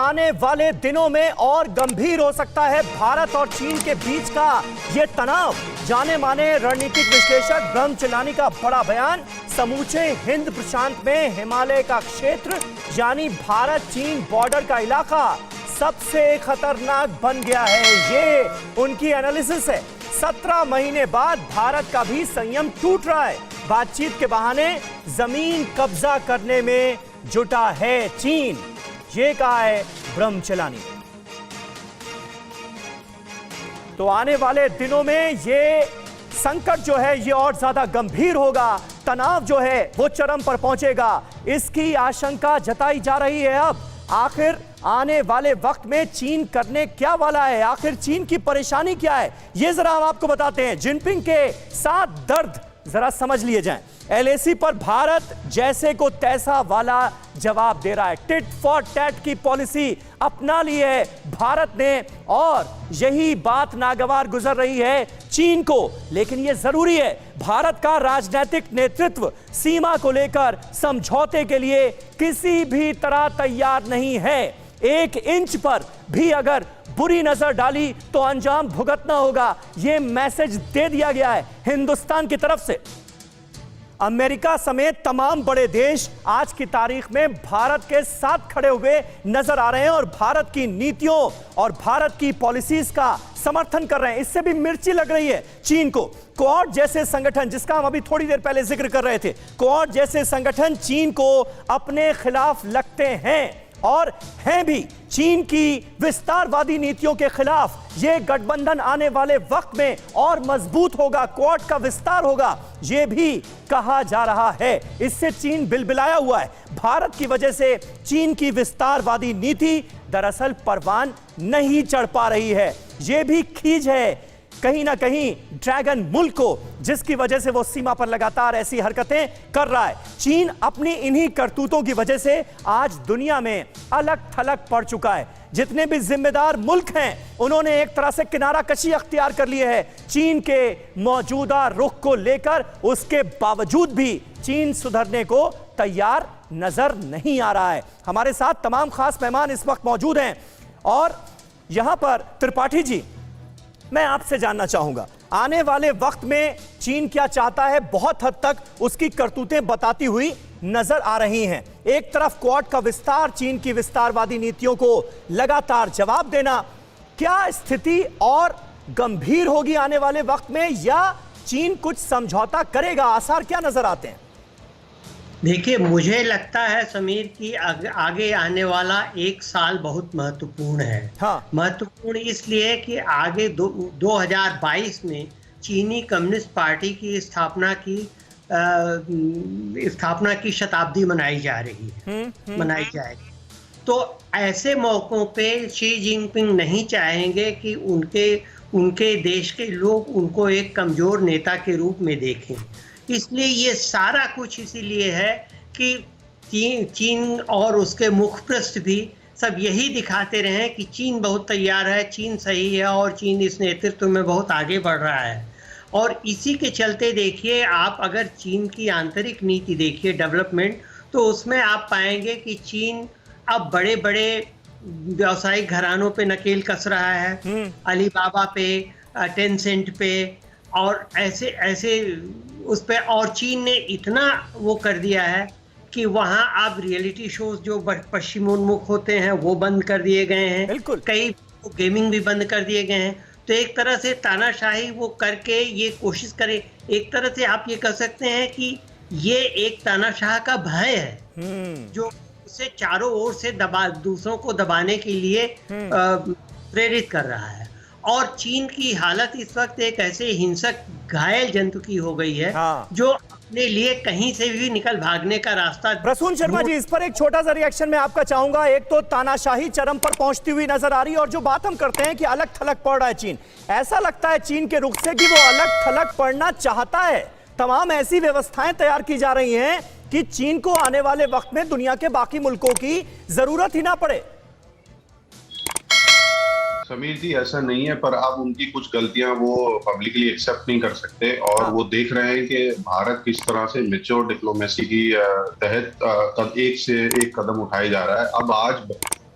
आने वाले दिनों में और गंभीर हो सकता है भारत और चीन के बीच का यह तनाव। जाने माने रणनीतिक विश्लेषक ब्रह्म चिलानी का बड़ा बयान। समूचे हिंद प्रशांत में हिमालय का क्षेत्र यानी भारत चीन बॉर्डर का इलाका सबसे खतरनाक बन गया है, ये उनकी एनालिसिस है। 17 महीने बाद भारत का भी संयम टूट रहा है। बातचीत के बहाने जमीन कब्जा करने में जुटा है चीन, ये कहा है ब्रह्म चिलानी। तो आने वाले दिनों में ये संकट जो है ये और ज्यादा गंभीर होगा, तनाव जो है वो चरम पर पहुंचेगा, इसकी आशंका जताई जा रही है। अब आखिर आने वाले वक्त में चीन करने क्या वाला है, आखिर चीन की परेशानी क्या है, ये जरा हम आपको बताते हैं। जिनपिंग के साथ दर्द जरा समझ लिए जाएं। एलएसी पर भारत जैसे को तैसा वाला जवाब दे रहा है। टिट फॉर टैट की पॉलिसी अपना ली है भारत ने और यही बात नागवार गुजर रही है चीन को। लेकिन यह जरूरी है, भारत का राजनीतिक नेतृत्व सीमा को लेकर समझौते के लिए किसी भी तरह तैयार नहीं है। 1 इंच पर भी अगर बुरी नजर डाली तो अंजाम भुगतना होगा, यह मैसेज दे दिया गया है हिंदुस्तान की तरफ से। अमेरिका समेत तमाम बड़े देश आज की तारीख में भारत के साथ खड़े हुए नजर आ रहे हैं और भारत की नीतियों और भारत की पॉलिसीज का समर्थन कर रहे हैं। इससे भी मिर्ची लग रही है चीन को। क्वाड जैसे संगठन, जिसका हम अभी थोड़ी देर पहले जिक्र कर रहे थे, क्वाड जैसे संगठन चीन को अपने खिलाफ लगते हैं और हैं भी। चीन की विस्तारवादी नीतियों के खिलाफ यह गठबंधन आने वाले वक्त में और मजबूत होगा, क्वाड का विस्तार होगा, यह भी कहा जा रहा है। इससे चीन बिलबिलाया हुआ है। भारत की वजह से चीन की विस्तारवादी नीति दरअसल परवान नहीं चढ़ पा रही है। यह भी खींच है कहीं ना कहीं ड्रैगन मुल्क को, जिसकी वजह से वो सीमा पर लगातार ऐसी हरकतें कर रहा है। चीन अपनी इन्हीं करतूतों की वजह से आज दुनिया में अलग थलग पड़ चुका है। जितने भी जिम्मेदार मुल्क हैं उन्होंने एक तरह से किनारा कशी अख्तियार कर ली है चीन के मौजूदा रुख को लेकर। उसके बावजूद भी चीन सुधरने को तैयार नजर नहीं आ रहा है। हमारे साथ तमाम खास मेहमान इस वक्त मौजूद हैं और यहां पर त्रिपाठी जी, मैं आपसे जानना चाहूंगा आने वाले वक्त में चीन क्या चाहता है। बहुत हद तक उसकी करतूतें बताती हुई नजर आ रही हैं। एक तरफ क्वाड का विस्तार, चीन की विस्तारवादी नीतियों को लगातार जवाब देना, क्या स्थिति और गंभीर होगी आने वाले वक्त में या चीन कुछ समझौता करेगा, आसार क्या नजर आते हैं? देखिए, मुझे लगता है समीर कि आगे आने वाला 1 साल बहुत महत्वपूर्ण है। हाँ। महत्वपूर्ण इसलिए कि आगे 2022 में चीनी कम्युनिस्ट पार्टी की स्थापना की शताब्दी मनाई जा रही है, मनाई जाएगी। तो ऐसे मौकों पे शी जिनपिंग नहीं चाहेंगे कि उनके देश के लोग उनको एक कमजोर नेता के रूप में देखें। इसलिए ये सारा कुछ इसीलिए है कि चीन और उसके मुखपृष्ठ भी सब यही दिखाते रहे कि चीन बहुत तैयार है, चीन सही है और चीन इस नेतृत्व में बहुत आगे बढ़ रहा है। और इसी के चलते देखिए, आप अगर चीन की आंतरिक नीति देखिए, डेवलपमेंट, तो उसमें आप पाएंगे कि चीन अब बड़े बड़े व्यावसायिक घरानों पे नकेल कस रहा है, अलीबाबा पे, टेंसेंट पे और ऐसे उस पे। और चीन ने इतना वो कर दिया है कि वहाँ अब रियलिटी शोज जो पश्चिमोन्मुख होते हैं वो बंद कर दिए गए हैं, कई गेमिंग भी बंद कर दिए गए हैं। तो एक तरह से तानाशाही वो करके ये कोशिश करे, एक तरह से आप ये कह सकते हैं कि ये एक तानाशाह का भय है जो उसे चारों ओर से दूसरों को दबाने के लिए प्रेरित कर रहा है। और चीन की हालत इस वक्त एक ऐसे हिंसक घायल जंतु की हो गई है, हाँ, जो अपने लिए कहीं से भी निकल भागने का रास्ता। प्रसून शर्मा जी, इस पर एक छोटा सा रिएक्शन मैं आपका चाहूंगा। एक तो तानाशाही चरम पर पहुंचती हुई नजर आ रही है और जो बात हम करते हैं कि अलग थलग पड़ रहा है चीन, ऐसा लगता है चीन के रुख से कि वो अलग थलग पड़ना चाहता है। तमाम ऐसी व्यवस्थाएं तैयार की जा रही हैं कि चीन को आने वाले वक्त में दुनिया के बाकी मुल्कों की जरूरत ही ना पड़े। समीर जी, ऐसा नहीं है, पर अब उनकी कुछ गलतियां वो पब्लिकली एक्सेप्ट नहीं कर सकते और वो देख रहे हैं कि भारत किस तरह से मैच्योर डिप्लोमेसी की तहत एक से एक कदम उठाया जा रहा है। अब आज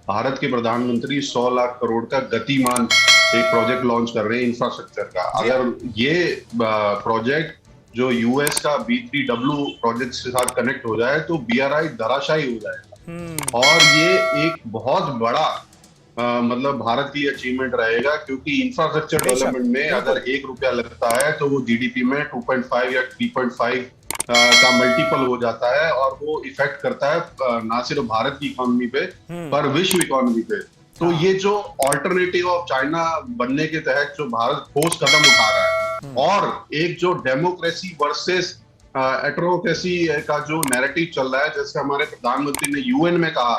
भारत के प्रधानमंत्री 100 लाख करोड़ का गतिमान एक प्रोजेक्ट लॉन्च कर रहे हैं इंफ्रास्ट्रक्चर का। अगर ये प्रोजेक्ट जो यूएस का B3W प्रोजेक्ट के साथ कनेक्ट हो जाए तो BRI धराशायी हो जाएगा। और ये एक बहुत बड़ा मतलब भारत की अचीवमेंट रहेगा, क्योंकि इंफ्रास्ट्रक्चर डेवलपमेंट में अगर 1 रुपया लगता है तो वो GDP में 2.5 या 3.5 का मल्टीपल हो जाता है, और वो इफेक्ट करता है ना सिर्फ भारत की इकोनॉमी पे पर विश्व इकोनॉमी पे। तो ये जो ऑल्टरनेटिव ऑफ चाइना बनने के तहत जो भारत ठोस कदम उठा रहा है, और एक जो डेमोक्रेसी वर्सेस एट्रोक्रेसी का जो नैरेटिव चल रहा है, जैसे हमारे प्रधानमंत्री ने UN में कहा,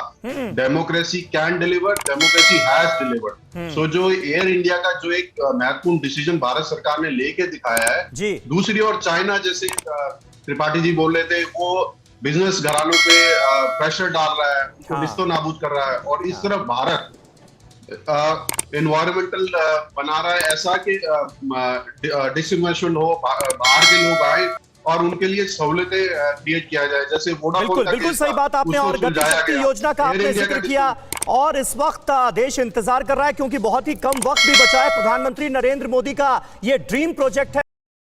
democracy can deliver, democracy has delivered. So जो एयर इंडिया का जो एक महत्वपूर्ण डिसीजन भारत सरकार ने लेके दिखाया है, दूसरी ओर चाइना, जैसे त्रिपाठी जी बोल रहे थे, वो बिजनेस घरानों पे प्रेशर डाल रहा है, उनको निस्तो नाबूद कर रहा है, और इस तरफ भारत एनवायरमेंटल बना रहा है ऐसा कि डिसइन्वेस्टमेंट हो, बाहर के लोग आए और उनके लिए सहूलतें क्रिएट किया जाए, जैसे वोडाफोन का बिल्कुल सही बात आपने, और गति शक्ति योजना का आपने जिक्र किया, और इस वक्त देश इंतजार कर रहा है क्योंकि बहुत ही कम वक्त भी बचा है। प्रधानमंत्री नरेंद्र मोदी का ये ड्रीम प्रोजेक्ट है।